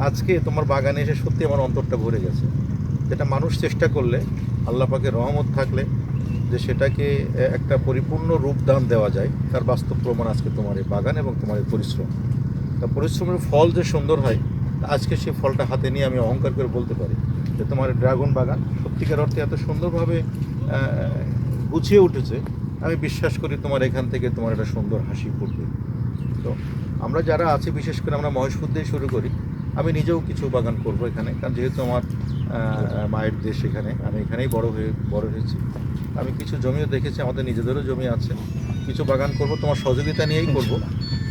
আজকে তোমার বাগানে এসে সত্যি আমার অন্তরটা ভরে গেছে। যেটা মানুষ চেষ্টা করলে, আল্লাহ পাকের রহমত থাকলে যে সেটাকে একটা পরিপূর্ণ রূপদান দেওয়া যায়, তার বাস্তব প্রমাণ আজকে তোমার এই বাগান এবং তোমার এই পরিশ্রম। তা পরিশ্রমের ফল যে সুন্দর হয়, আজকে সেই ফলটা হাতে নিয়ে আমি অহংকার করে বলতে পারি যে তোমার ড্রাগন বাগান সত্যিকার অর্থে এত সুন্দরভাবে গুছিয়ে উঠেছে। আমি বিশ্বাস করি তোমার এখান থেকে তোমার একটা সুন্দর হাসি ফুটবে। তো আমরা যারা আছি, বিশেষ করে আমরা মহেশপুর দিয়ে শুরু করি। আমি নিজেও কিছু বাগান করব এখানে, কারণ যেহেতু আমার মায়ের দেশ এখানে, আমি এখানেই বড় হয়েছি। আমি কিছু জমিও দেখেছি, আমাদের নিজেদেরও জমি আছে। কিছু বাগান করব, তোমার সহযোগিতা নিয়েই করব।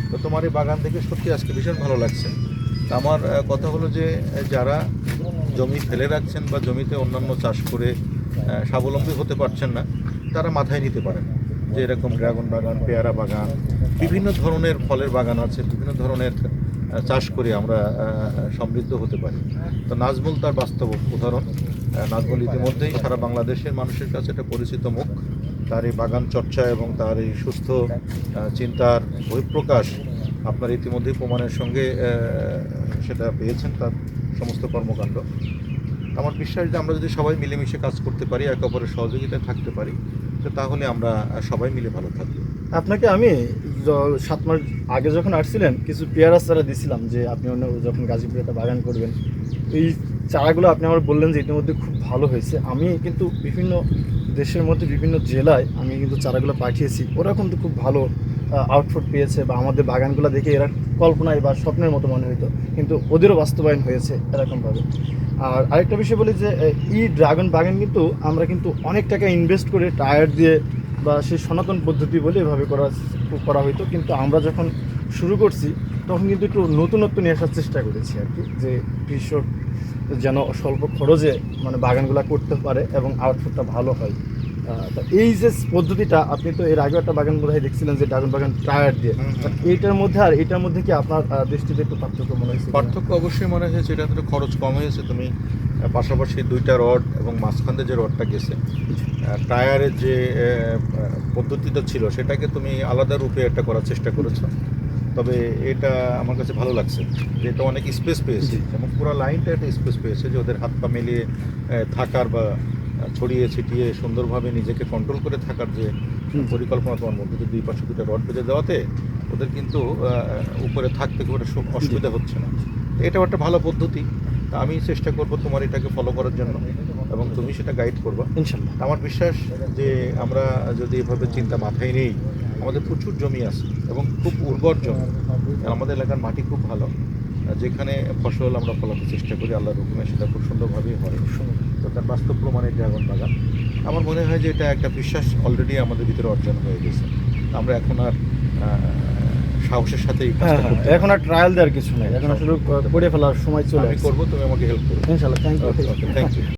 তো তোমার এই বাগান দেখে সত্যি আজকে ভীষণ ভালো লাগছে। তা আমার কথা হলো যে যারা জমি ফেলে রাখছেন বা জমিতে অন্যান্য চাষ করে স্বাবলম্বী হতে পারছেন না, তারা মাথায় নিতে পারেন যে এরকম ড্রাগন বাগান, পেয়ারা বাগান, বিভিন্ন ধরনের ফলের বাগান আছে, বিভিন্ন ধরনের চাষ করে আমরা সমৃদ্ধ হতে পারি। তো নাজমুল তার বাস্তব উদাহরণ। নাজমুল ইতিমধ্যেই সারা বাংলাদেশের মানুষের কাছে একটা পরিচিত মুখ। তার এই বাগান চর্চা এবং তার এই সুস্থ চিন্তার বহিঃপ্রকাশ আপনার ইতিমধ্যেই প্রমাণের সঙ্গে সেটা পেয়েছেন তার সমস্ত কর্মকাণ্ড। আমার বিশ্বাস যে আমরা যদি সবাই মিলেমিশে কাজ করতে পারি, একে অপরের সহযোগিতায় থাকতে পারি, তো তাহলে আমরা সবাই মিলে ভালো থাকবো। আপনাকে আমি 7 মাস আগে যখন আসছিলেন কিছু পেয়ারা চারা দিছিলাম, যে আপনি যখন গাজীপুরে একটা বাগান করবেন, এই চারাগুলো আপনি আমার বললেন যে ইতিমধ্যে খুব ভালো হয়েছে। আমি কিন্তু বিভিন্ন দেশের মধ্যে বিভিন্ন জেলায় আমি কিন্তু চারাগুলো পাঠিয়েছি, ওরা কিন্তু খুব ভালো আউটপুট পেয়েছে, বা আমাদের বাগানগুলো দেখে এরা কল্পনায় বা স্বপ্নের মতো মনে হইতো, কিন্তু ওদেরও বাস্তবায়ন হয়েছে এরকমভাবে। আর আরেকটা বিষয় বলি যে এই ড্রাগন বাগান কিন্তু আমরা কিন্তু অনেক টাকা ইনভেস্ট করে টায়ার দিয়ে বা সেই সনাতন পদ্ধতি বলে এভাবে করা হইতো, কিন্তু আমরা যখন শুরু করছি তখন কিন্তু একটু নতুনত্ব নিয়ে আসার চেষ্টা করেছি আর কি, যে কৃষক যেন স্বল্প খরচে মানে বাগানগুলো করতে পারে এবং আউটপুটটা ভালো হয়। তো এই যে পদ্ধতিটা, আপনি তো এর আগে একটা বাগান বোধহয় দেখছিলেন যে ড্রাগন বাগান টায়ার দিয়ে, এইটার মধ্যে আর এটার মধ্যে কি আপনার দৃষ্টিতে একটু পার্থক্য মনে হয়েছে? পার্থক্য অবশ্যই মনে হয়েছে, এটা তো খরচ কম হয়েছে। তুমি পাশাপাশি 2টা রড এবং মাঝখানে যে রডটা গেছে, টায়ারের যে পদ্ধতিটা ছিল সেটাকে তুমি আলাদা রূপে একটা করার চেষ্টা করেছো। তবে এটা আমার কাছে ভালো লাগছে যে এটা অনেক স্পেস পেয়েছে এবং পুরো লাইনটা একটা স্পেস পেয়েছে, যে ওদের হাত পা মিলিয়ে থাকার বা ছড়িয়ে ছিটিয়ে সুন্দরভাবে নিজেকে কন্ট্রোল করে থাকার যে পরিকল্পনা তোমার মধ্যে, যে 2 পাশে 2টা রড বেঁধে দেওয়াতে ওদের কিন্তু উপরে থাকতে খুব একটা অসুবিধা হচ্ছে না। এটাও একটা ভালো পদ্ধতি। তা আমি চেষ্টা করব তোমার এটাকে ফলো করার জন্য এবং তুমি সেটা গাইড করবা ইনশাল্লাহ। আমার বিশ্বাস যে আমরা যদি এভাবে চিন্তা মাথায় নেই, আমাদের প্রচুর জমি আছে এবং খুব উর্বর জমি, আমাদের এলাকার মাটি খুব ভালো, যেখানে ফসল আমরা ফলাতে চেষ্টা করি আল্লাহর হুকুমে সেটা খুব সুন্দরভাবেই হয়। তো তার বাস্তব প্রমাণের ড্রাগন বাগান আমার মনে হয় যে এটা একটা বিশ্বাস অলরেডি আমাদের ভিতরে অর্জন হয়ে গেছে। আমরা এখন আর সাহসের সাথে এখন আর ট্রায়াল দেওয়ার কিছু নেই, এখন শুধু করে ফেলার সময় চলে করবো। তুমি আমাকে হেল্প করো ইনশাল্লাহ। Thank you. Thank you.